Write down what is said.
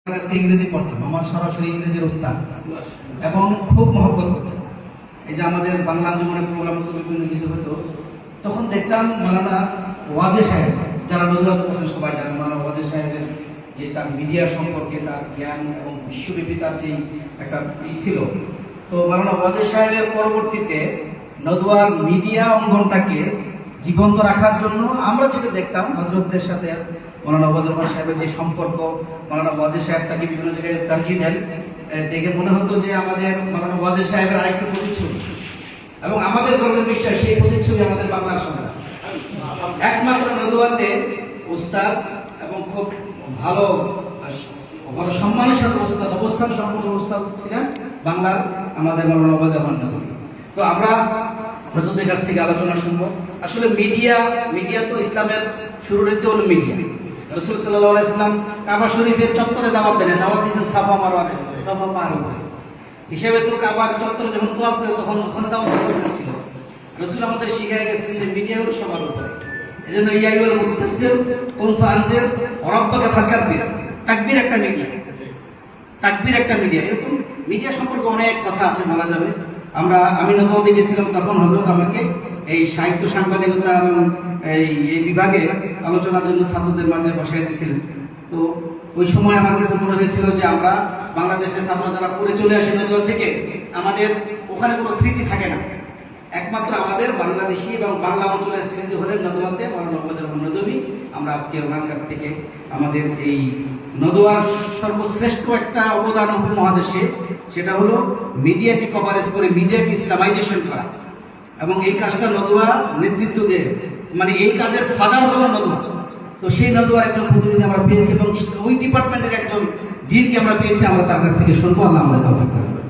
ইংরেজি পড়তাম, আমার সরাসরি ইংরেজির ওস্তাদ এবং খুব মহব্বত করতাম। এই যে আমাদের বাংলা জীবনের প্রোগ্রাম বিভিন্ন কিছু হতো, তখন দেখতাম মাওলানা ওয়াজে সাহেব, যারা নজরুল হোসেন সবাই জানেন, মাওলানা ওয়াজে সাহেবের যে তার মিডিয়া সম্পর্কে তার জ্ঞান এবং বিশ্বব্যাপী তার যে একটা ছিল, তো মাওলানা ওয়াজে সাহেবের পরবর্তীতে নদওয়ার মিডিয়া অঙ্গনটাকে জীবন্ত রাখার জন্য আমরা যেটা দেখতাম হজরতদের সাথে মাওলানা ওয়াজে সাহেবের যে সম্পর্ক, মাওলানা ওয়াজে সাহেব তাকে বিভিন্ন জায়গায় তারজিহ দেন, দেখে মনে হতো যে আমাদের মাওলানা ওয়াজে সাহেবের আরেকটি প্রতিচ্ছবি, এবং আমাদের গর্বের বিশ্বাস সেই প্রতিচ্ছবি আমাদের বাংলার সন্তান। একমাত্র নদওয়াতে উস্তাদ এবং খুব ভালো বড় সম্মানের সাথে উস্তাদ, অবস্থান সম্পন্ন উস্তাদ ছিলেন বাংলার আমাদের মাওলানা ওয়াজে নদওয়াত। তো আমরা হুজুরদের কাছ থেকে আলোচনা শুনবো। আসলে মিডিয়া তো ইসলামের শুরুর দিকে হলো মিডিয়া। রাসূল সাল্লাল্লাহু আলাইহি ওয়াসাল্লাম কাবা শরীফের চত্বরে দাওয়াত দেন, দাওয়াত দিয়েছেন সাফা মারওয়াতে, সাফা পাহাড়ে হিসেবে। তো কাবার চত্বরে যখন তোয়াফ করে তখন ওখানে দাওয়াত দেওয়া ছিল। রাসূল আমাদের শিখিয়ে গেছেন যে মিডিয়া হলো সবার উপরে। এজন্য ইয়া আইয়ুহাল মুদ্দাসসির কুম ফাআনজির ওয়া রাব্বাকা ফাকাব্বির, তাকবীর একটা মিডিয়া, তাকবীর একটা মিডিয়া। এরকম মিডিয়া সম্পর্কে অনেক কথা আছে, বলা যাবে। আমি নদওয়াতে গেছিলাম, তখন হযরত আমাকে এই সাহিত্য সাংবাদিকতা এবং এই বিভাগে আলোচনার জন্য ছাত্রদের মাঝে বসাই দিয়েছিলেন। তো ওই সময় আমার কাছে মনে হয়েছিল যে আমরা বাংলাদেশের ছাত্র যারা পড়ে চলে আসে নদওয়া থেকে, আমাদের ওখানে কোনো স্মৃতি থাকে না। একমাত্র আমাদের বাংলাদেশি এবং বাংলা অঞ্চলের স্মৃতি হলেন নদওয়াতে মাওলানা ওবায়দুর রহমান নদভী। আমরা আজকে ওনার কাছ থেকে আমাদের এই নদওয়ার সর্বশ্রেষ্ঠ একটা অবদান উপমহাদেশে, সেটা হলো মিডিয়াকে কভারেজ করে মিডিয়াকে ইসলামাইজেশন করা, এবং এই কাজটা নদওয়া নেতৃত্ব দেয়, মানে এই কাজের ফাদার হলো নদওয়া। তো সেই নদওয়ার একজন প্রতিনিধি আমরা পেয়েছি এবং ওই ডিপার্টমেন্টের একজন ডিনকে আমরা পেয়েছি। আমরা তার কাছ থেকে শুনবো। আল্লাহ আমাদের তৌফিক দান করুন।